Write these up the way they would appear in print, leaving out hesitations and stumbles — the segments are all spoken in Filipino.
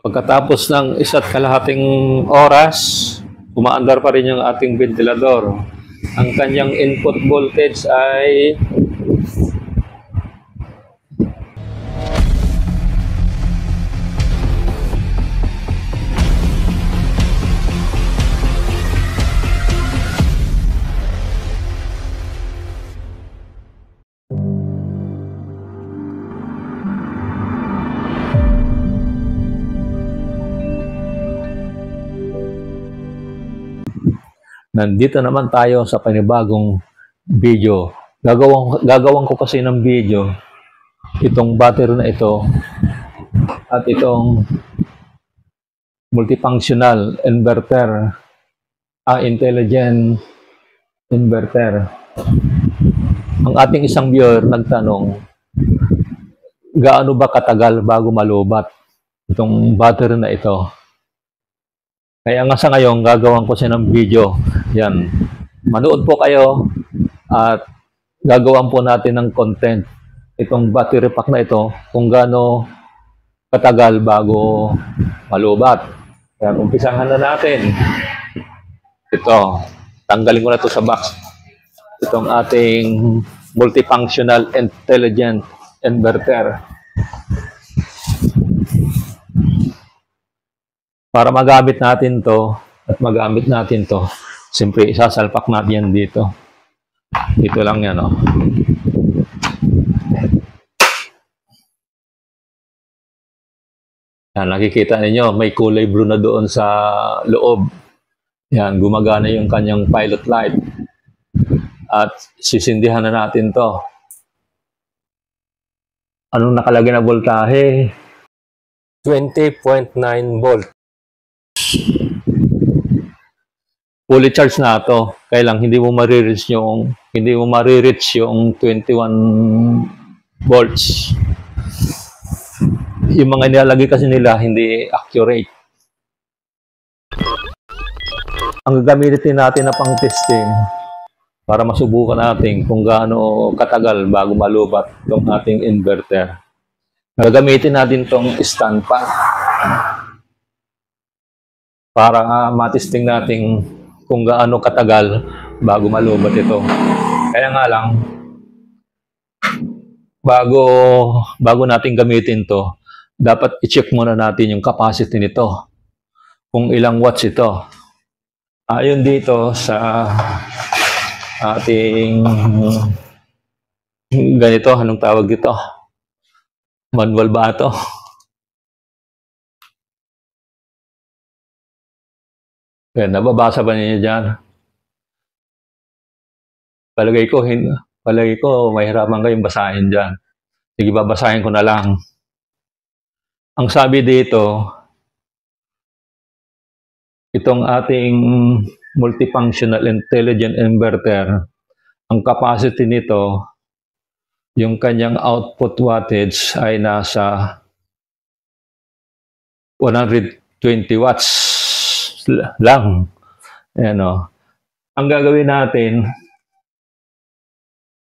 Pagkatapos ng 1.5 oras, umaandar pa rin yung ating ventilador. Ang kanyang input voltage ay nandito naman tayo sa panibagong video. Gagawin ko kasi ng video itong battery na ito at itong multifunctional inverter, intelligent inverter. Ang ating isang viewer nagtanong, gaano ba katagal bago malubat itong battery na ito? Kaya nga sa ngayon, gagawan ko siya ng video. Yan. Manood po kayo at gagawan po natin ng content. Itong battery pack na ito, kung gaano katagal bago malubat. Yan, umpisahan na natin. Ito, tanggalin ko na ito sa box. Itong ating multifunctional intelligent inverter. Para magamit natin to at magamit natin to, siyempre isasalpak natin yan dito. Dito lang yan, oh. Yan, nakikita ninyo, may kulay blue na doon sa loob. Yan, gumagana yung kanyang pilot light. At sisindihan na natin to. Anong nakalagay na voltahe? 20.9 volt. Fully charged na ito. Kaya lang hindi mo ma-reach yung 21 volts. Yung mga nilalagay kasi nila hindi accurate. Ang gagamitin natin na pang testing para masubukan natin kung gaano katagal bago malubat itong ating inverter. Gagamitin natin itong stand fan para matesting natin kung gaano katagal bago malubat ito. Kaya nga lang, bago natin gamitin to, dapat i-check muna natin yung capacity nito. Kung ilang watts ito. Ayon dito sa ating ganito, anong tawag dito? Manual ba ito? Yan, nababasa ba niyo dyan? Palagay ko mahirapan kayong basahin dyan. Sige, babasahin ko na lang. Ang sabi dito, itong ating multifunctional intelligent inverter, ang capacity nito, yung kanyang output wattage ay nasa 120 watts lang. Ayan, o. Ang gagawin natin,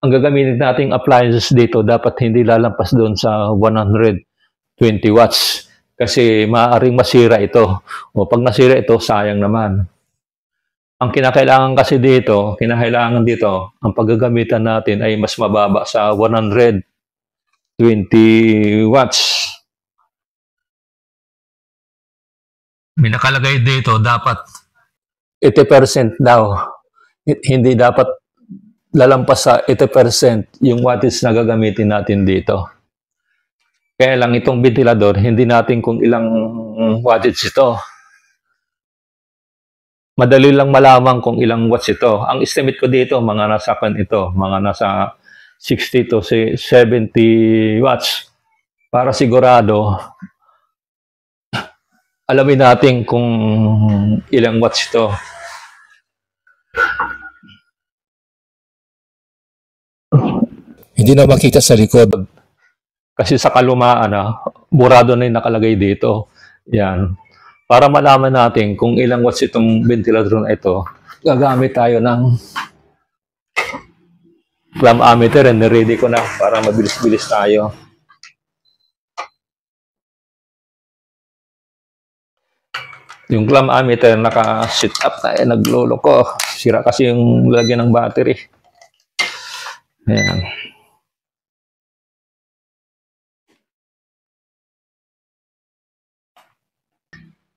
ang gagamitin nating appliances dito, dapat hindi lalampas doon sa 120 watts. Kasi maaaring masira ito. O pag nasira ito, sayang naman. Ang kinakailangan kasi dito, ang paggagamitan natin ay mas mababa sa 120 watts. May nakalagay dito, dapat 80% daw. Hindi dapat lalampas sa 80% yung wattage na gagamitin natin dito. Kaya lang itong ventilador, hindi natin kung ilang wattage ito. Madali lang malaman kung ilang watts ito. Ang estimate ko dito, mga nasa 60 to 70 watts. Para sigurado, alamin natin kung ilang watts ito. Hindi na makita sa likod. Kasi sa kalumaan, burado na yung nakalagay dito. Yan. Para malaman natin kung ilang watts itong ventilador na ito, gagamit tayo ng clamp ammeter. And ready ko na para mabilis-bilis tayo. Yung clam ammeter, naka-sit up na, nagloloko. Sira kasi yung lagyan ng battery. Ayan.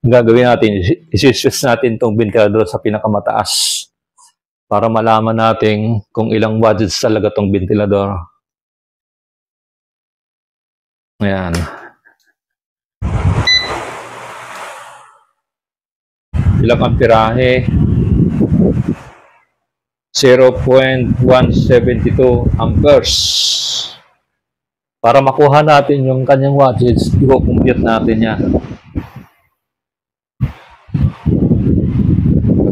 Gagawin natin, isi-switch natin itong ventilador sa pinakamataas para malaman natin kung ilang watts talaga itong ventilador. Ayan. Ilang amperahe? 0.172 amperes. Para makuha natin yung kanyang wattage, i-compute natin yan.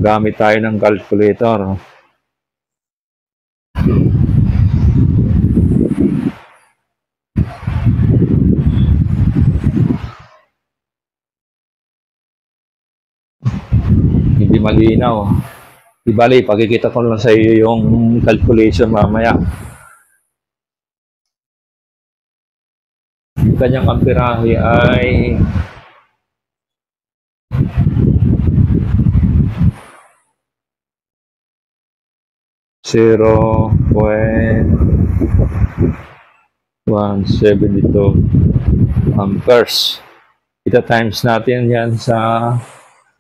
Magamit tayo ng calculator. Hindi malinaw. Di bali, pagkikita ko lang sa iyo yung calculation mamaya. Yung kanyang amperahe ay 0.172 amperes. Ita times natin yan sa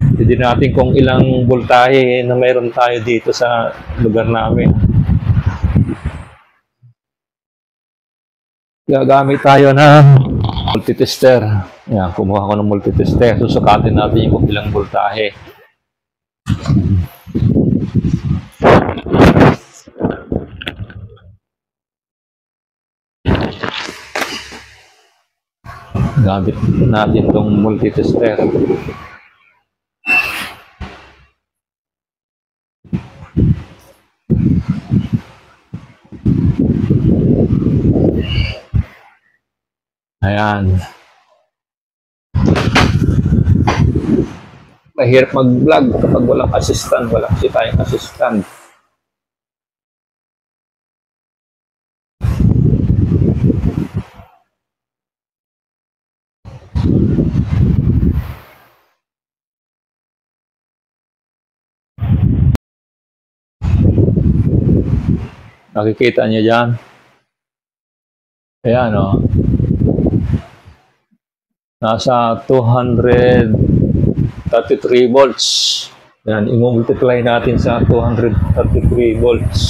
hindi natin kung ilang voltahe na mayroon tayo dito sa lugar namin. Gagamit tayo ng multitester. Yan, kumuha ko ng multitester. Susukatin natin yung kung ilang voltahe. Gamit natin itong multitester. Ayan. Mahirap mag-vlog kapag walang assistant. Wala kasi tayong assistant. Nakikita niyo dyan? Ayan, o. Nasa 233 volts. Ayan, i-multiply natin sa 233 volts.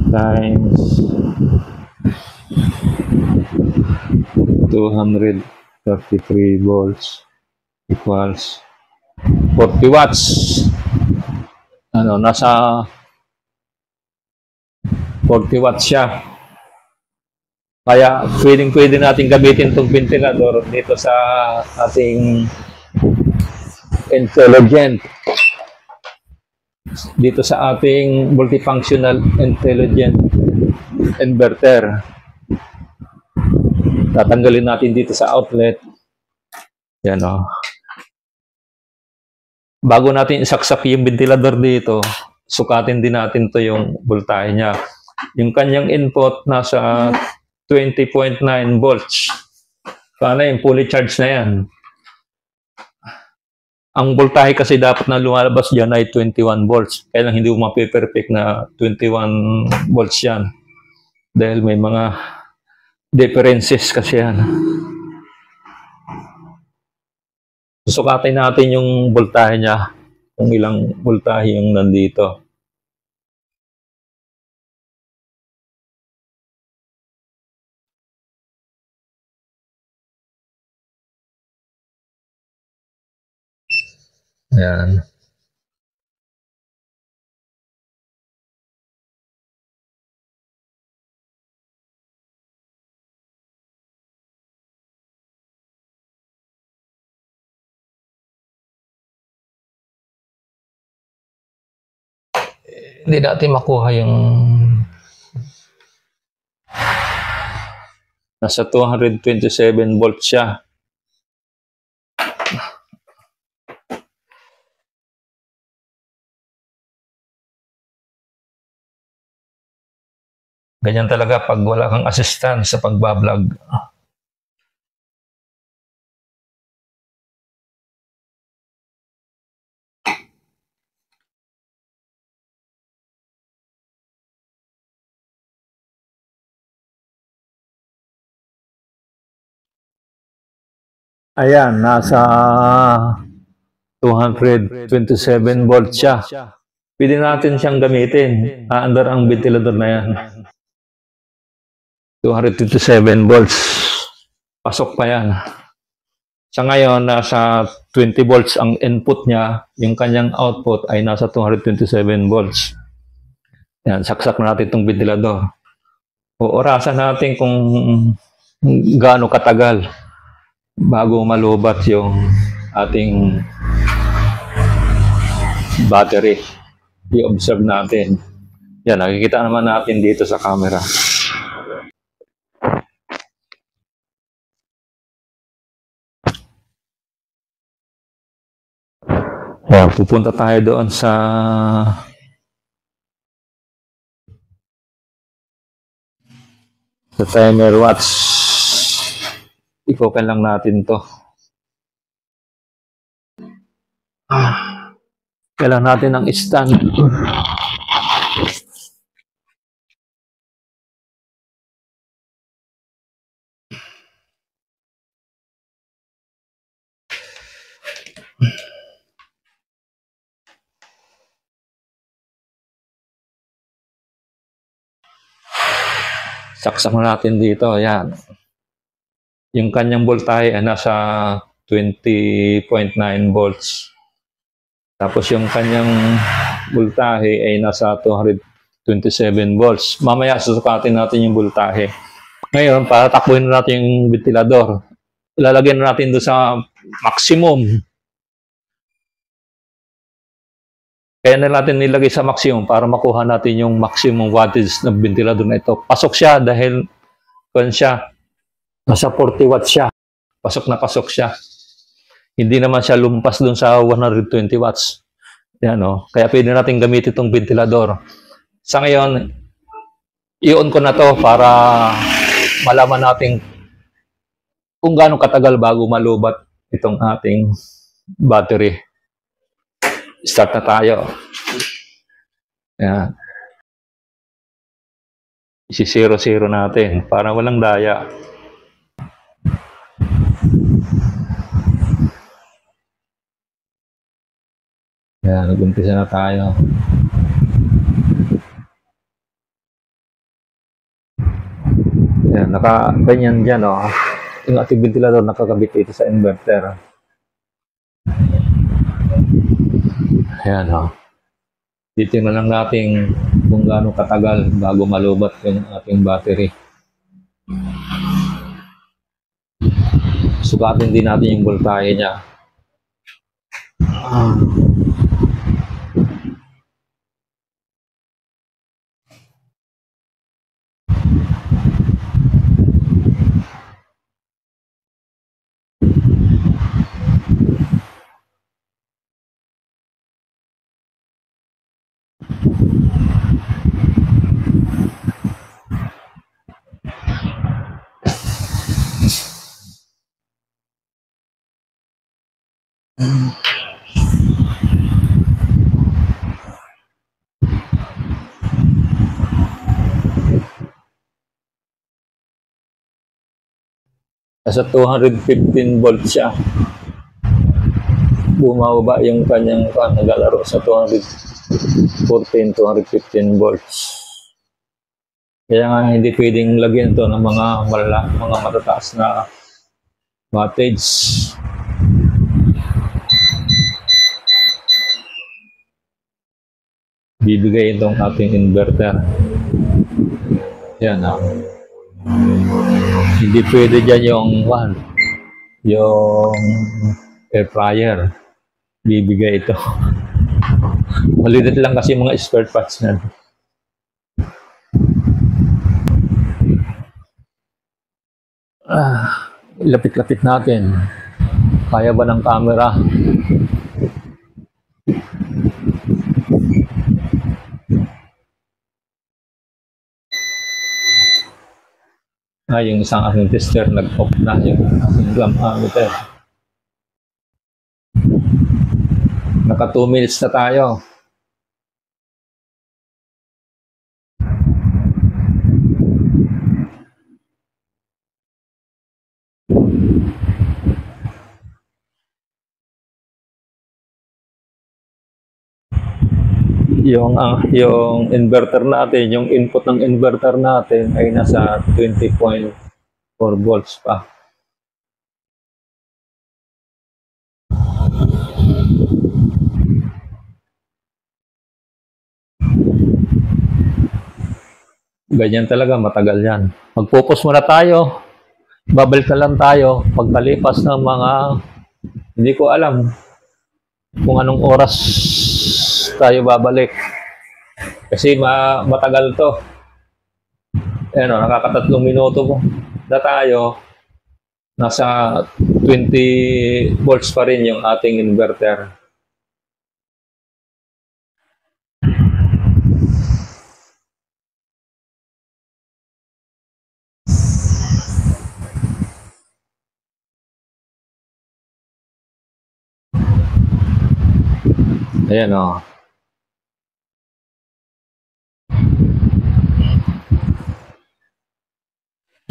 Times 233 volts equals 40 watts. Ano, nasa 40 watts siya. Kaya pwede natin gamitin itong ventilador dito sa ating intelligent. Dito sa ating multifunctional intelligent inverter. Tatanggalin natin dito sa outlet. Yan, o. Bago natin isaksak yung ventilador dito, sukatin din natin to yung voltahe niya. Yung kanyang input nasa 20.9 volts. Paano yung fully charged na yan? Ang voltahe kasi dapat na lumalabas dyan ay 21 volts. Kaya lang hindi mo mapiperfect na 21 volts yan. Dahil may mga differences kasi yan. Susukatin natin yung voltahe niya. Kung ilang voltahe yung nandito. Ayan. Hindi natin makuha yung nasa 227 volts siya. Ganyan talaga pag wala kang assistant sa pagbablog. Ayan, nasa 227 volts siya. Pwede natin siyang gamitin. Aandar ang ventilador na yan. 227 volts. Pasok pa yan. Sa ngayon, nasa 20 volts ang input niya. Yung kanyang output ay nasa 227 volts. Yan, saksak natin itong ventilador. Orasan natin kung gaano katagal bago malubat yung ating battery. I-observe natin. Yan, nakikita naman natin dito sa camera. Yan, pupunta tayo doon sa timer watch. I-open lang natin to. Kailangan natin ng stand. Saksak natin dito. Ayan. Yung kanyang voltahe ay nasa 20.9 volts. Tapos yung kanyang voltahe ay nasa 227 volts. Mamaya susukatin natin yung voltahe. Ngayon, para takbuhin natin yung ventilador, ilalagyan natin doon sa maximum. Kaya na natin nilagay sa maximum para makuha natin yung maximum wattage ng ventilador na ito. Pasok siya dahil siya, nasa 40 watts siya. Pasok na pasok siya. Hindi naman siya lumpas dun sa 120 watts. Yan, no? Kaya pwede natin gamitin itong ventilador. Sa ngayon, i-on ko na to para malaman natin kung gaano katagal bago malubat itong ating battery. Start na tayo. Yan. Isi-0-0 natin para walang daya. Yan, nag-umpisa na tayo. Yan, naka-ganyan dyan, oh. Yung ating ventilador nakakabit ito sa inverter. Ayan, oh. Titingnan lang natin kung gaano katagal bago malubat yung ating battery. Sukatin din natin yung voltahe niya. Nasa 215 volts siya. Bumaba yung kanyang nagalaro sa 214, 215 volts. Kaya nga hindi pwedeng lagyan to ng mga matataas na wattage. Bibigay itong ating inverter. Yan, hindi pwede dyan yung air fryer. Bibigay ito. Maliit lang kasi mga spare parts na. Lapit-lapit natin. Kaya ba ng camera? Yung isang aking tester nag-off na yung aking ammeter. Naka 2 minutes na tayo. yung inverter natin, yung input ng inverter natin ay nasa 20.4 volts pa. Ganyan talaga, matagal yan. Mag-focus muna tayo. Babalik na lang tayo pagkalipas ng mga, hindi ko alam kung anong oras tayo babalik. Kasi matagal to. Ayan o, nakakatatlong minuto na tayo. Nasa 20 volts pa rin yung ating inverter. Ayan o.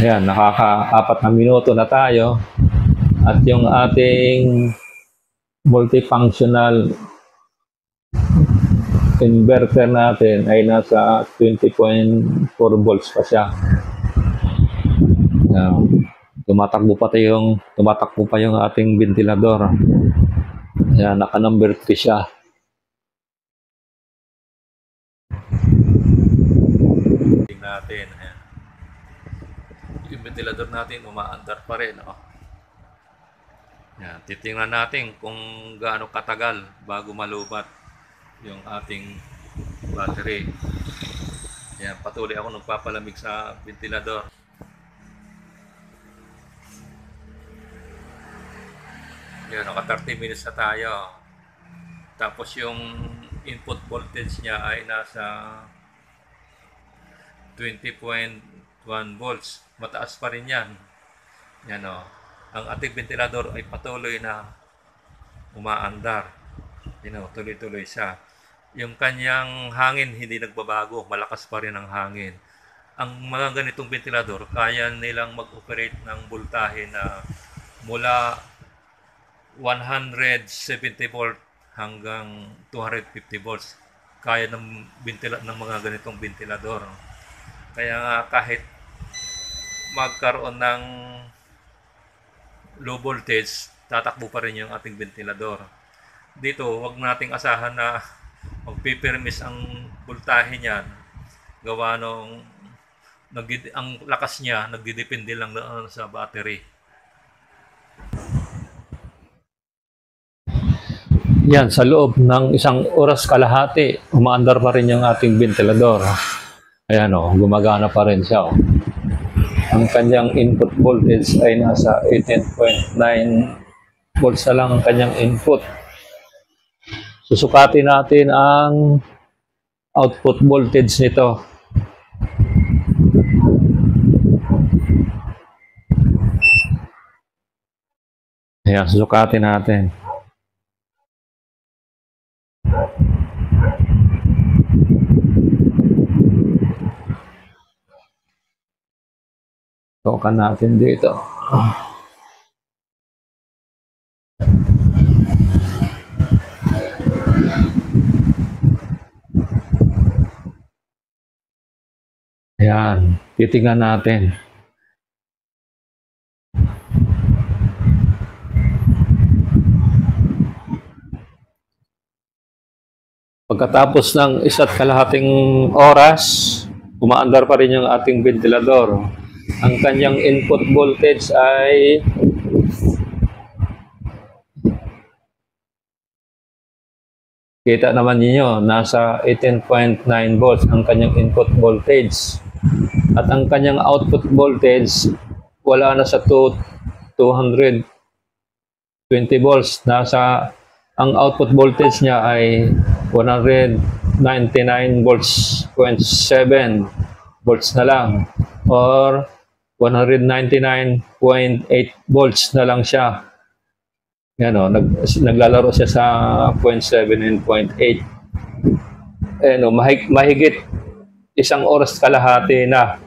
Ayan, nakaka-4 na minuto na tayo. At yung ating multifunctional inverter natin ay nasa 20.4 volts pa siya. Tumatakbo pa yung ating ventilador. Ayan, naka-number 3 siya. Tingnan natin. Ayan. Yung ventilador natin umaandar pa rin. Oh. Ayan, titingnan natin kung gaano katagal bago malubat yung ating battery. Ayan, patuloy ako nagpapalamig sa ventilador. Ayan, naka 30 minutes na tayo. Tapos yung input voltage niya ay nasa 20.1 volts. Mataas pa rin yan. Yan o. Ang ating ventilador ay patuloy na umaandar. Yan o, tuloy-tuloy siya. Yung kanyang hangin hindi nagbabago. Malakas pa rin ang hangin. Ang mga ganitong ventilador, kaya nilang mag-operate ng voltahe na mula 170 volt hanggang 250 volts. Kaya ng mga ganitong ventilador. Kaya nga kahit magkaroon ng low voltage, tatakbo pa rin yung ating ventilador. Dito, wag nating asahan na magpipermis ang voltahe niyan. Gawa nung ang lakas niya nagdidepende lang sa battery. Yan, sa loob ng 1 oras kalahati, umaandar pa rin yung ating ventilador. Ayan o, gumagana pa rin siya o. Ang kanyang input voltage ay nasa 18.9 volts na lang ang kanyang input. Susukatin natin ang output voltage nito. Ayan, susukatin natin. Sukan natin dito. Ayan, titingnan natin. Pagkatapos ng 1.5 oras, umaandar pa rin yung ating ventilador. Ang kanyang input voltage ay kita naman niyo, nasa 18.9 volts ang kanyang input voltage. At ang kanyang output voltage wala na sa 220 volts. Ang output voltage niya ay 199 volts, 0.7 volts na lang, or 199.8 volts na lang siya. Yan o, naglalaro siya sa 0.7 and 0.8. Ano, mahigit 1 oras kalahati na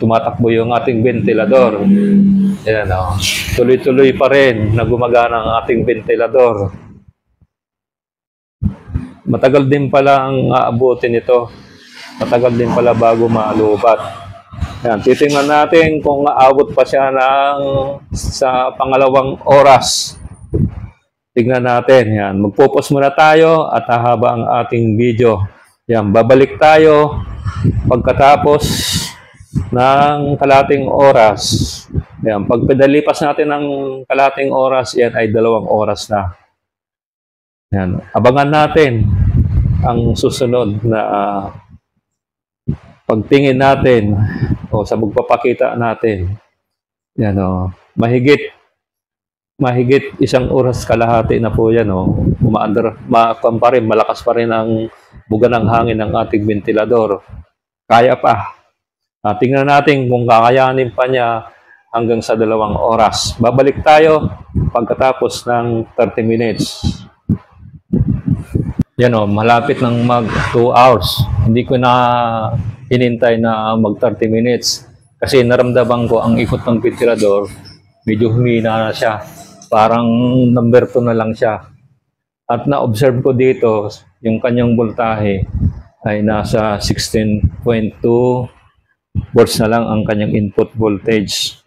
tumatakbo yung ating ventilador. Yan o, tuloy-tuloy pa rin na gumagana ang ating ventilador. matagal din pala ang aabutin nito. Matagal din pala bago malubat. Yan, titingnan natin kung aabot pa siya sa pangalawang oras. Tingnan natin. Yan, magpo-pause muna tayo at hahaba ang ating video. Yan, babalik tayo pagkatapos ng kalating oras. Yan, pag pinalipas natin ng kalating oras, yan ay 2 oras na. Yan, abangan natin ang susunod na pagtingin natin o sa magpapakita natin. Yan mahigit 1 oras kalahati na po yan malakas pa rin ang buga ng hangin ng ating ventilador. Kaya pa. Tingnan natin kung kakayanin pa niya hanggang sa 2 oras. Babalik tayo pagkatapos ng 30 minutes. Yan malapit ng mag 2 hours. Hindi ko na hinintay na mag 30 minutes kasi naramdaman ko ang ikot ng ventilador, medyo humina na siya. Parang number 2 na lang siya. At na-observe ko dito, yung kanyang voltahe ay nasa 16.2 volts na lang ang kanyang input voltage.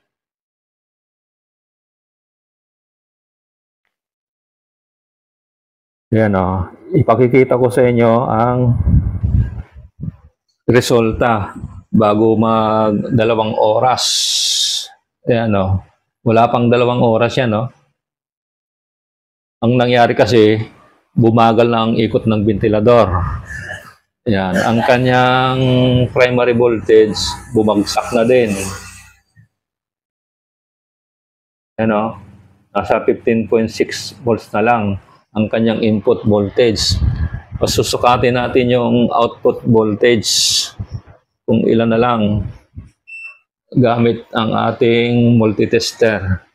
Yan ipakikita ko sa inyo ang resulta bago mag 2 oras. Ayan wala pang 2 oras yan Ang nangyari kasi, bumagal na ang ikot ng ventilador. Ayan, ang kanyang primary voltage, bumagsak na din. Ayan nasa 15.6 volts na lang ang kanyang input voltage. Susukatin natin yung output voltage kung ilan na lang gamit ang ating multitester.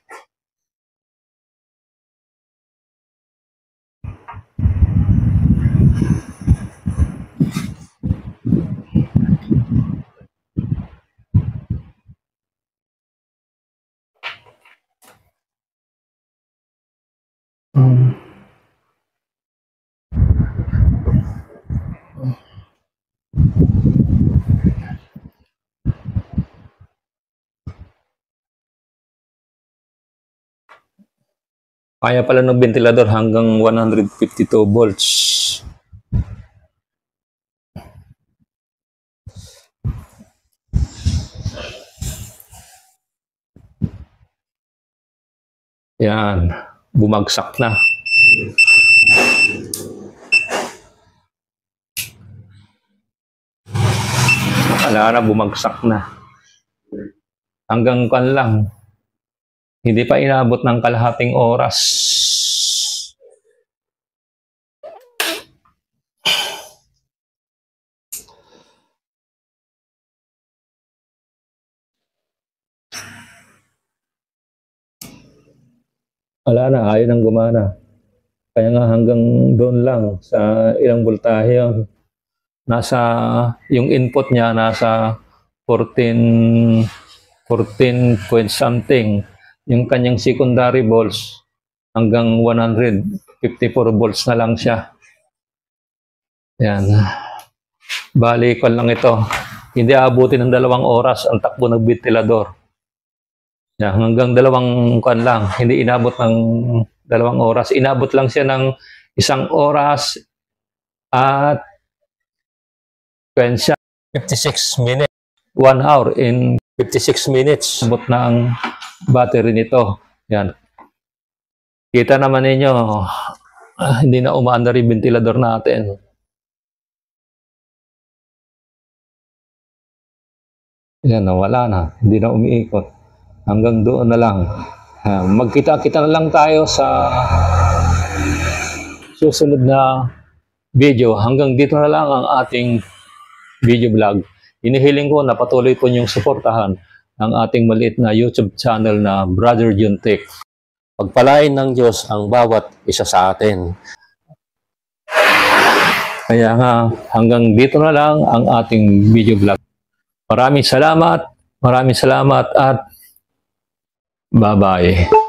Kaya pala ng ventilador hanggang 152 volts. Yan, bumagsak na. Wala na, bumagsak na. Hanggang kan lang. Hindi pa inabot ng kalahating oras. Wala na, ayaw nang gumana. Kaya nga hanggang doon lang sa ilang voltahe yun. Yung input niya nasa 14 point something. Yung kanyang secondary volts hanggang 154 volts na lang siya. Yan. Bali, kwan lang ito. Hindi aabutin ng 2 oras ang takbo ng ventilador. Yan, hanggang 2 kwan lang. Hindi inabot ng 2 oras. Inabot lang siya ng 1 oras at 56 minutes. 1 hour in 56 minutes. Abot na ang battery nito. Yan. Kita naman ninyo, hindi na umaandar yung ventilador natin. Yan, wala na. Hindi na umiikot. Hanggang doon na lang. Magkita-kita na lang tayo sa susunod na video. Hanggang dito na lang ang ating video vlog. Inihiling ko na patuloy po niyong suportahan ang ating maliit na YouTube channel na Brother Jun Tech. Pagpalain ng Diyos ang bawat isa sa atin. Kaya nga, hanggang dito na lang ang ating video vlog. Maraming salamat at bye-bye.